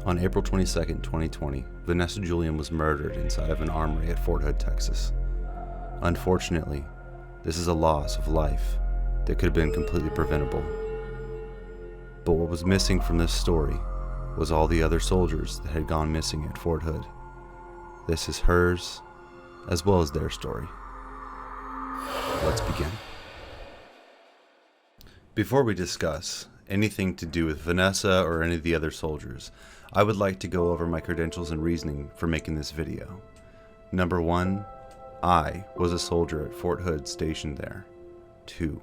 On April 22, 2020, Vanessa Guillien was murdered inside of an armory at Fort Hood, Texas. Unfortunately, this is a loss of life that could have been completely preventable. But what was missing from this story was all the other soldiers that had gone missing at Fort Hood. This is hers, as well as their story. Let's begin. Before we discuss anything to do with Vanessa or any of the other soldiers, I would like to go over my credentials and reasoning for making this video. Number 1, I was a soldier at Fort Hood stationed there. 2,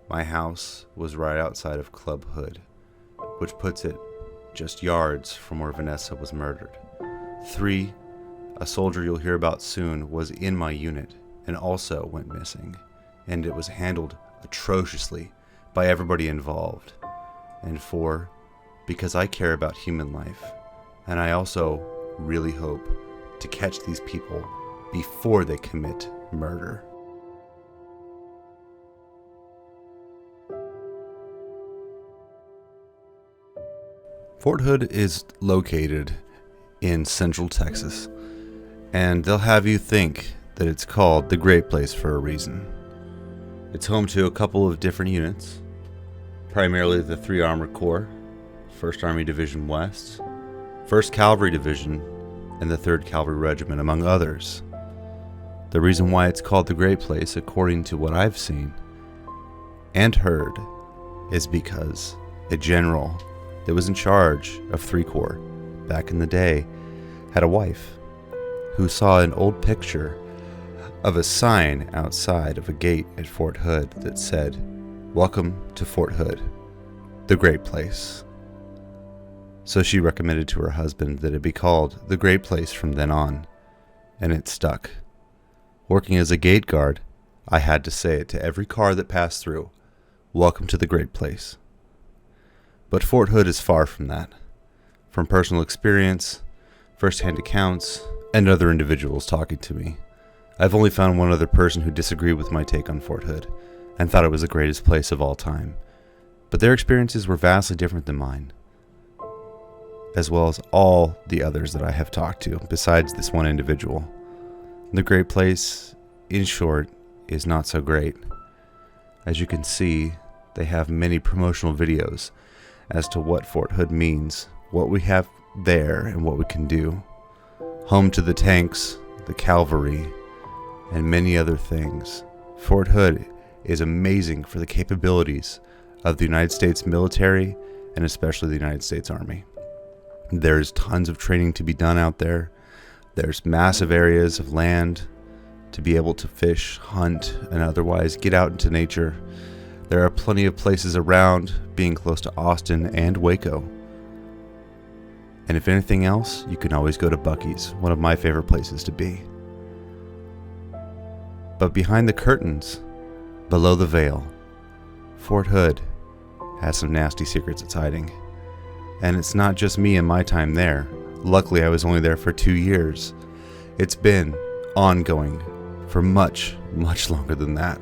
my house was right outside of Club Hood, which puts it just yards from where Vanessa was murdered. 3, a soldier you'll hear about soon was in my unit and also went missing, and it was handled atrociously by everybody involved. And 4, because I care about human life, and I also really hope to catch these people before they commit murder. Fort Hood is located in central Texas, and they'll have you think that it's called the Great Place for a reason. It's home to a couple of different units, primarily the 3 Armored Corps, 1st Army Division West, 1st Cavalry Division, and the 3rd Cavalry Regiment, among others. The reason why it's called the Great Place, according to what I've seen and heard, is because a general that was in charge of 3 Corps back in the day had a wife who saw an old picture of a sign outside of a gate at Fort Hood that said, "Welcome to Fort Hood, the Great Place." So she recommended to her husband that it be called the Great Place from then on, and it stuck. Working as a gate guard, I had to say it to every car that passed through, "Welcome to the Great Place." But Fort Hood is far from that. From personal experience, first-hand accounts, and other individuals talking to me, I've only found one other person who disagreed with my take on Fort Hood and thought it was the greatest place of all time. But their experiences were vastly different than mine, as well as all the others that I have talked to, besides this one individual. The Great Place, in short, is not so great. As you can see, they have many promotional videos as to what Fort Hood means, what we have there, and what we can do. Home to the tanks, the cavalry, and many other things. Fort Hood is amazing for the capabilities of the United States military, and especially the United States Army. There's tons of training to be done out there. There's massive areas of land to be able to fish, hunt, and otherwise get out into nature. There are plenty of places around, being close to Austin and Waco. And if anything else, you can always go to Buc-ee's, one of my favorite places to be. But behind the curtains, below the veil, Fort Hood has some nasty secrets it's hiding. And it's not just me and my time there. Luckily, I was only there for 2 years. It's been ongoing for much, much longer than that.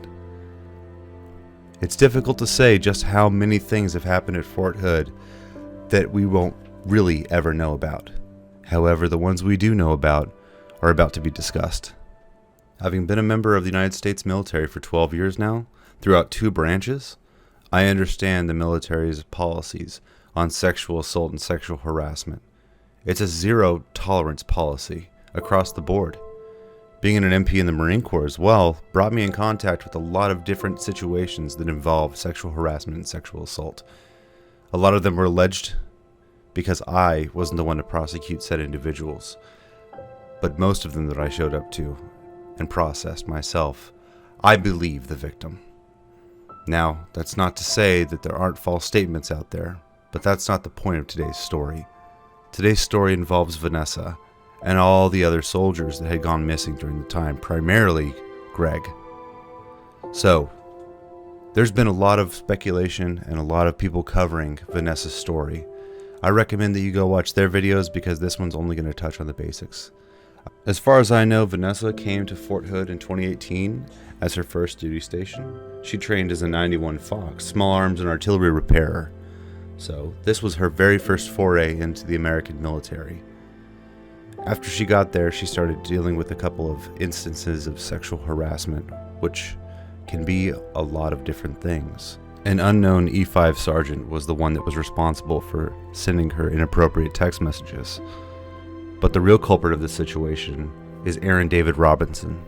It's difficult to say just how many things have happened at Fort Hood that we won't really ever know about. However, the ones we do know about are about to be discussed. Having been a member of the United States military for 12 years now, throughout 2 branches, I understand the military's policies on sexual assault and sexual harassment. It's a zero tolerance policy across the board. Being an MP in the Marine Corps as well brought me in contact with a lot of different situations that involve sexual harassment and sexual assault. A lot of them were alleged because I wasn't the one to prosecute said individuals, but most of them that I showed up to and processed myself, I believe the victim. Now, that's not to say that there aren't false statements out there, but that's not the point of today's story. Today's story involves Vanessa and all the other soldiers that had gone missing during the time, primarily Greg. So, there's been a lot of speculation and a lot of people covering Vanessa's story. I recommend that you go watch their videos because this one's only going to touch on the basics. As far as I know, Vanessa came to Fort Hood in 2018 as her first duty station. She trained as a 91 Fox, small arms and artillery repairer. So this was her very first foray into the American military. After she got there, she started dealing with a couple of instances of sexual harassment, which can be a lot of different things. An unknown E5 sergeant was the one that was responsible for sending her inappropriate text messages. But the real culprit of this situation is Aaron David Robinson,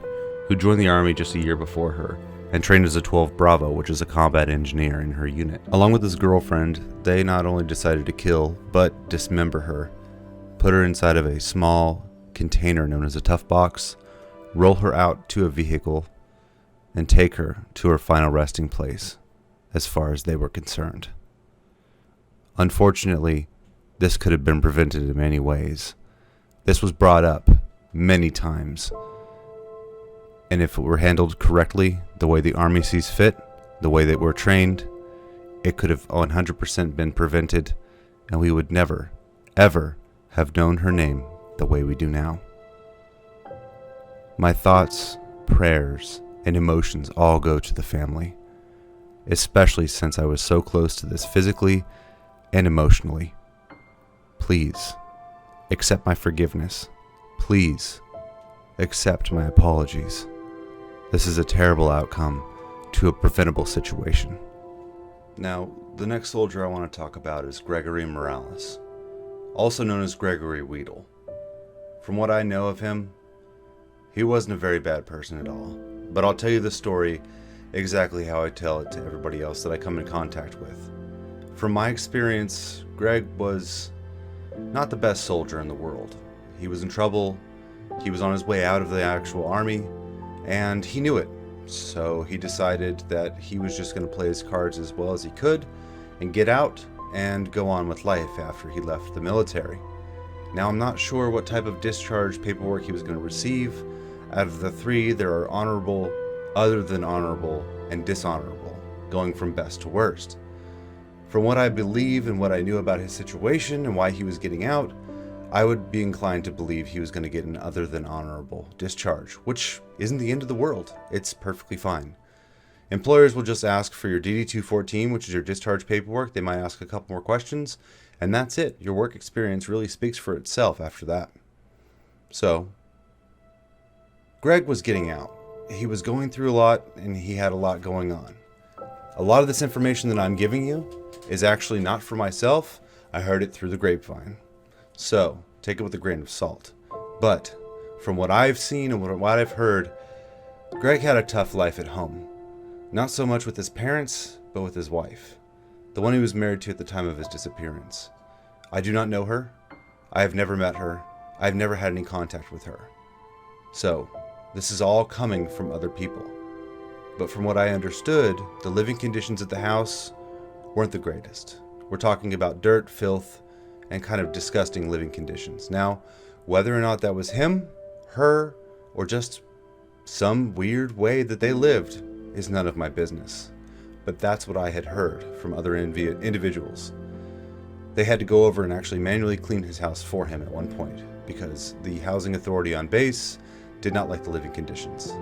who joined the Army just a year before her and trained as a 12 Bravo, which is a combat engineer in her unit. Along with his girlfriend, they not only decided to kill, but dismember her, put her inside of a small container known as a tough box, roll her out to a vehicle, and take her to her final resting place, as far as they were concerned. Unfortunately, this could have been prevented in many ways. This was brought up many times, and if it were handled correctly, the way the Army sees fit, the way that we're trained, it could have 100% been prevented, and we would never, ever have known her name the way we do now. My thoughts, prayers, and emotions all go to the family, especially since I was so close to this physically and emotionally. Please, accept my forgiveness. Please, accept my apologies. This is a terrible outcome to a preventable situation. Now, the next soldier I want to talk about is Gregory Morales, also known as Gregory Weedle. From what I know of him, he wasn't a very bad person at all, but I'll tell you the story exactly how I tell it to everybody else that I come in contact with. From my experience, Greg was not the best soldier in the world. He was in trouble, he was on his way out of the actual Army, and he knew it. So he decided that he was just going to play his cards as well as he could and get out and go on with life after he left the military. Now, I'm not sure what type of discharge paperwork he was going to receive. Out of the three, there are honorable, other than honorable, and dishonorable, going from best to worst. From what I believe and what I knew about his situation and why he was getting out, I would be inclined to believe he was going to get an other than honorable discharge, which isn't the end of the world. It's perfectly fine. Employers will just ask for your DD-214, which is your discharge paperwork. They might ask a couple more questions, and that's it. Your work experience really speaks for itself after that. So, Greg was getting out. He was going through a lot, and he had a lot going on. A lot of this information that I'm giving you is actually not for myself. I heard it through the grapevine. So, take it with a grain of salt. But, from what I've seen and what I've heard, Greg had a tough life at home. Not so much with his parents, but with his wife, the one he was married to at the time of his disappearance. I do not know her. I have never met her. I have never had any contact with her. So, this is all coming from other people. But from what I understood, the living conditions at the house weren't the greatest. We're talking about dirt, filth, and kind of disgusting living conditions. Now, whether or not that was him, her, or just some weird way that they lived is none of my business. But that's what I had heard from other individuals. They had to go over and actually manually clean his house for him at one point because the housing authority on base did not like the living conditions.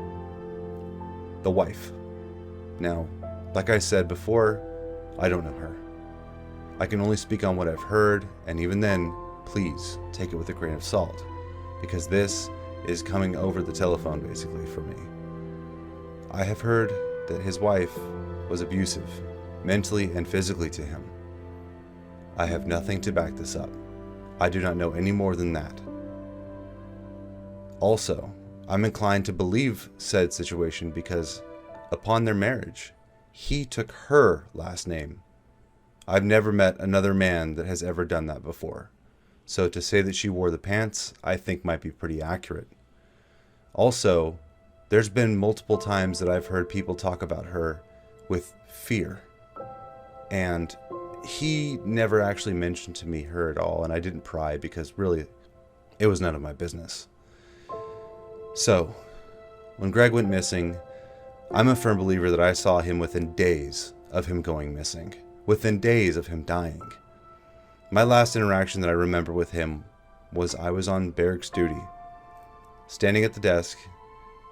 The wife. Now, like I said before, I don't know her. I can only speak on what I've heard, and even then, please take it with a grain of salt, because this is coming over the telephone basically for me. I have heard that his wife was abusive, mentally and physically to him. I have nothing to back this up. I do not know any more than that. Also, I'm inclined to believe said situation because upon their marriage, he took her last name. I've never met another man that has ever done that before. So to say that she wore the pants, I think might be pretty accurate. Also, there's been multiple times that I've heard people talk about her with fear. And he never actually mentioned to me her at all, and I didn't pry because really, it was none of my business. So, when Greg went missing, I'm a firm believer that I saw him within days of him going missing. Within days of him dying. My last interaction that I remember with him was I was on barracks duty. Standing at the desk,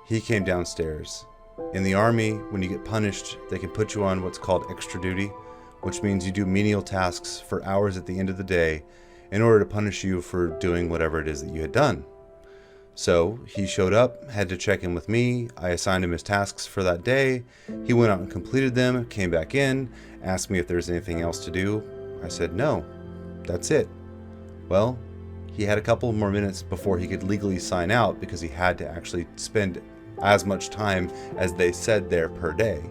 he came downstairs. In the Army, when you get punished, they can put you on what's called extra duty, which means you do menial tasks for hours at the end of the day in order to punish you for doing whatever it is that you had done. So he showed up, had to check in with me. I assigned him his tasks for that day. He went out and completed them, came back in, asked me if there's anything else to do. I said, no, that's it. Well, he had a couple more minutes before he could legally sign out because he had to actually spend as much time as they said there per day.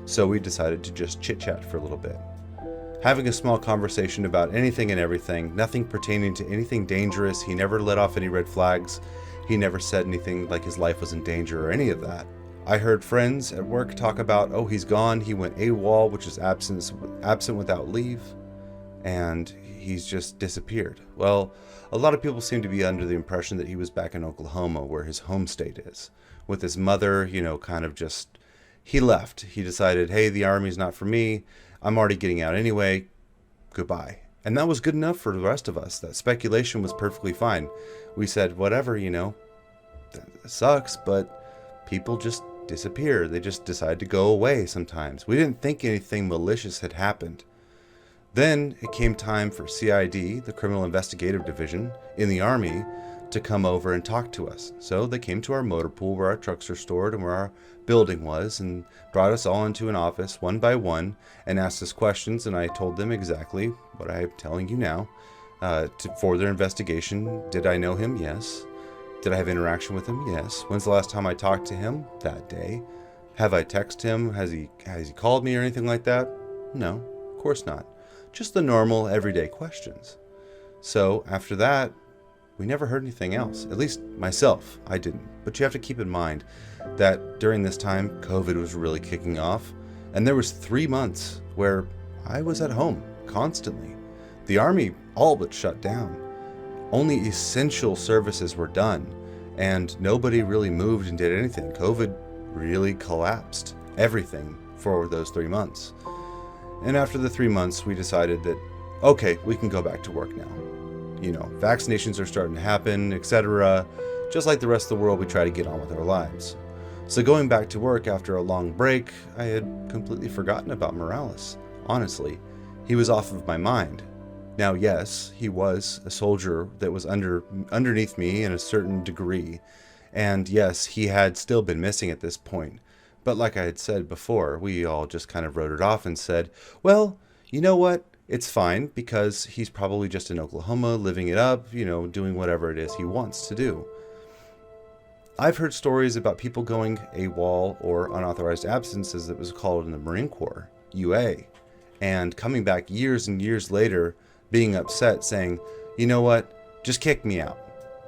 So we decided to just chit-chat for a little bit. Having a small conversation about anything and everything, nothing pertaining to anything dangerous. He never let off any red flags. He never said anything like his life was in danger or any of that. I heard friends at work talk about, oh, he's gone. He went AWOL, which is absent without leave. And he's just disappeared. Well, a lot of people seem to be under the impression that he was back in Oklahoma, where his home state is, with his mother, kind of just, he left. He decided, hey, the Army's not for me. I'm already getting out anyway. Goodbye. And that was good enough for the rest of us. That speculation was perfectly fine. We said, whatever, that sucks, but people just disappear. They just decide to go away sometimes. We didn't think anything malicious had happened. Then it came time for CID, the Criminal Investigative Division, in the Army, to come over and talk to us. So they came to our motor pool where our trucks are stored and where our building was, and brought us all into an office one by one and asked us questions, and I told them exactly what I'm telling you now. For their investigation, did I know him? Yes. Did I have interaction with him? Yes. When's the last time I talked to him? That day. Have I texted him? Has he called me or anything like that? No, of course not. Just the normal everyday questions. So after that, we never heard anything else. At least myself, I didn't. But you have to keep in mind that during this time, COVID was really kicking off. And there was 3 months where I was at home constantly. The Army all but shut down. Only essential services were done. And nobody really moved and did anything. COVID really collapsed everything for those 3 months. And after the 3 months, we decided that, okay, we can go back to work now. Vaccinations are starting to happen, etc. Just like the rest of the world, we try to get on with our lives. So going back to work after a long break, I had completely forgotten about Morales. Honestly, he was off of my mind. Now, yes, he was a soldier that was underneath me in a certain degree. And yes, he had still been missing at this point. But like I had said before, we all just kind of wrote it off and said, well, you know what? It's fine because he's probably just in Oklahoma living it up, doing whatever it is he wants to do. I've heard stories about people going AWOL, or unauthorized absence as it was called in the Marine Corps, UA, and coming back years and years later being upset saying, you know what, just kick me out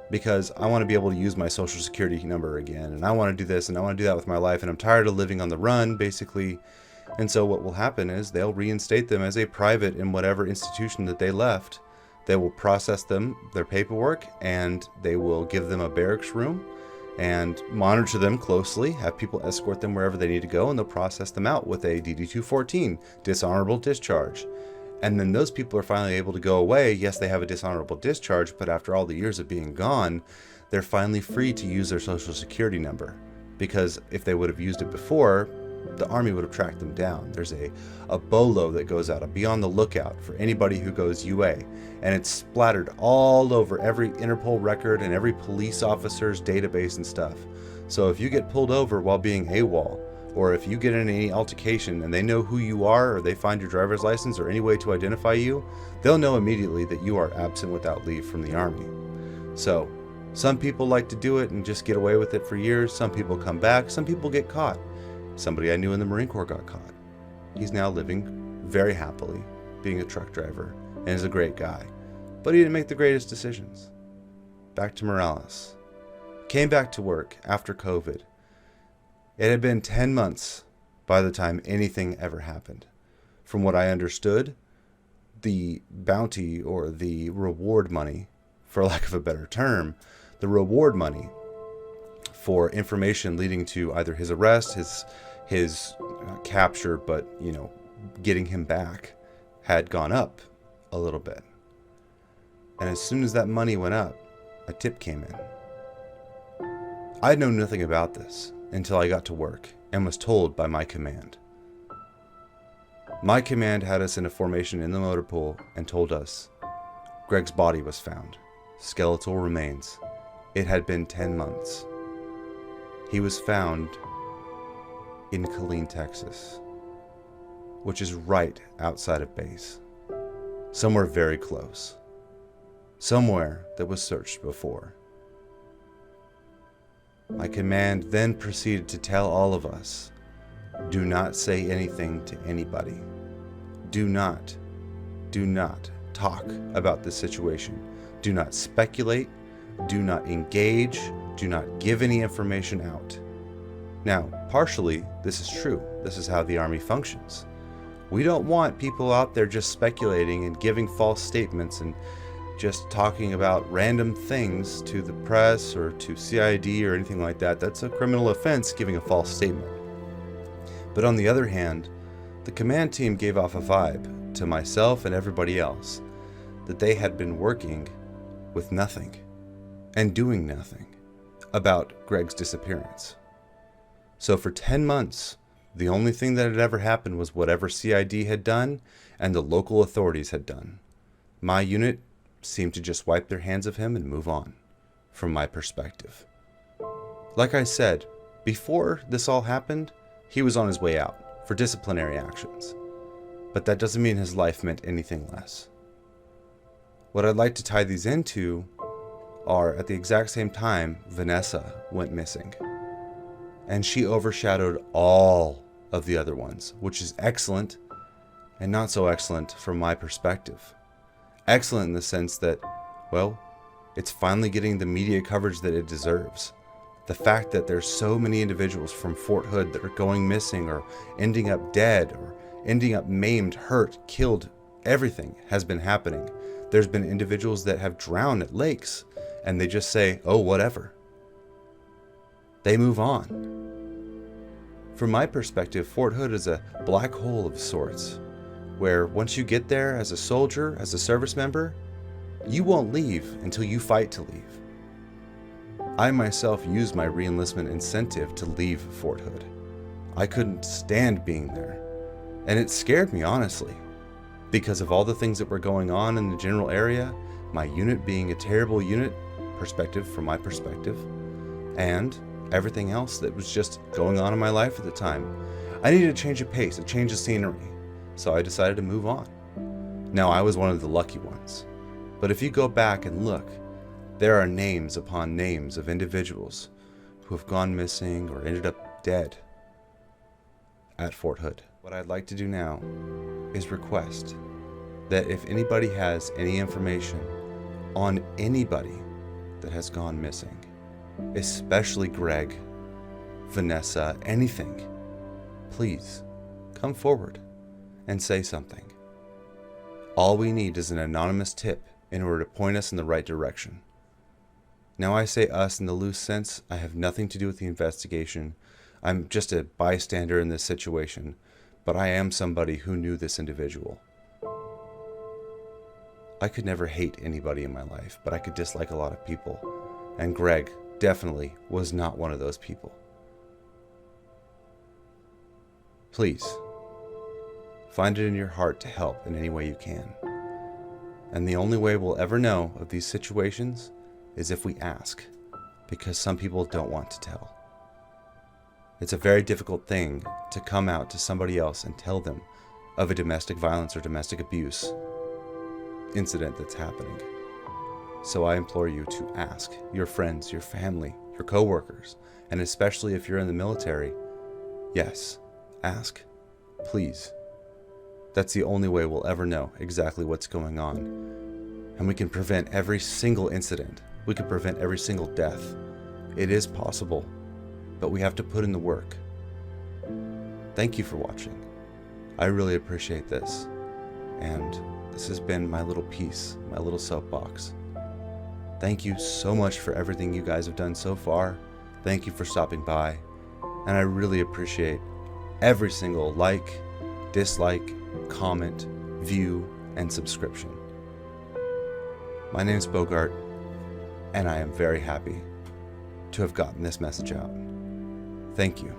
because I want to be able to use my social security number again, and I want to do this and I want to do that with my life, and I'm tired of living on the run, basically. And so what will happen is they'll reinstate them as a private in whatever institution that they left. They will process their paperwork, and they will give them a barracks room and monitor them closely, have people escort them wherever they need to go, and they'll process them out with a DD-214, dishonorable discharge. And then those people are finally able to go away. Yes, they have a dishonorable discharge, but after all the years of being gone, they're finally free to use their social security number. Because if they would have used it before, the Army would have tracked them down. There's a BOLO that goes out, be on the lookout for anybody who goes UA, and it's splattered all over every Interpol record and every police officer's database and stuff. So if you get pulled over while being AWOL, or if you get in any altercation and they know who you are, or they find your driver's license or any way to identify you, they'll know immediately that you are absent without leave from the Army. So some people like to do it and just get away with it for years. Some people come back. Some people get caught. Somebody I knew in the Marine Corps got caught. He's now living very happily, being a truck driver, and is a great guy. But he didn't make the greatest decisions. Back to Morales. Came back to work after COVID. It had been 10 months by the time anything ever happened. From what I understood, the bounty or the reward money, for lack of a better term, the reward money for information leading to either his arrest, his capture, but getting him back, had gone up a little bit. And as soon as that money went up, a tip came in. I'd known nothing about this until I got to work and was told by my command. My command had us in a formation in the motor pool and told us Greg's body was found. Skeletal remains. It had been 10 months. He was found in Killeen, Texas, which is right outside of base. Somewhere very close. Somewhere that was searched before. My command then proceeded to tell all of us, do not say anything to anybody. Do not talk about this situation. Do not speculate. Do not engage. Do not give any information out. Now, partially, this is true. This is how the Army functions. We don't want people out there just speculating and giving false statements and just talking about random things to the press or to CID or anything like that. That's a criminal offense, giving a false statement. But on the other hand, the command team gave off a vibe to myself and everybody else that they had been working with nothing and doing nothing about Greg's disappearance. So for 10 months, the only thing that had ever happened was whatever CID had done and the local authorities had done. My unit seemed to just wipe their hands of him and move on, from my perspective. Like I said, before this all happened, he was on his way out for disciplinary actions. But that doesn't mean his life meant anything less. What I'd like to tie these into are, at the exact same time, Vanessa went missing. And she overshadowed all of the other ones, which is excellent and not so excellent from my perspective. Excellent in the sense that, well, it's finally getting the media coverage that it deserves. The fact that there's so many individuals from Fort Hood that are going missing or ending up dead or ending up maimed, hurt, killed, everything has been happening. There's been individuals that have drowned at lakes and they just say, oh, whatever. They move on. From my perspective, Fort Hood is a black hole of sorts, where once you get there as a soldier, as a service member, you won't leave until you fight to leave. I myself used my re-enlistment incentive to leave Fort Hood. I couldn't stand being there, and it scared me, honestly, because of all the things that were going on in the general area, my unit being a terrible unit from my perspective, and everything else that was just going on in my life at the time. I needed a change of pace, a change of scenery. So I decided to move on. Now, I was one of the lucky ones. But if you go back and look, there are names upon names of individuals who have gone missing or ended up dead at Fort Hood. What I'd like to do now is request that if anybody has any information on anybody that has gone missing, especially Greg, Vanessa, anything, please come forward and say something. All we need is an anonymous tip in order to point us in the right direction. Now, I say us in the loose sense. I have nothing to do with the investigation. I'm just a bystander in this situation, but I am somebody who knew this individual. I could never hate anybody in my life, but I could dislike a lot of people, and Greg definitely was not one of those people. Please, find it in your heart to help in any way you can. And the only way we'll ever know of these situations is if we ask, because some people don't want to tell. It's a very difficult thing to come out to somebody else and tell them of a domestic violence or domestic abuse incident that's happening. So I implore you to ask your friends, your family, your coworkers, and especially if you're in the military, yes, ask, please. That's the only way we'll ever know exactly what's going on. And we can prevent every single incident. We can prevent every single death. It is possible, but we have to put in the work. Thank you for watching. I really appreciate this. And this has been my little piece, my little soapbox. Thank you so much for everything you guys have done so far. Thank you for stopping by. And I really appreciate every single like, dislike, comment, view, and subscription. My name is Bogart, and I am very happy to have gotten this message out. Thank you.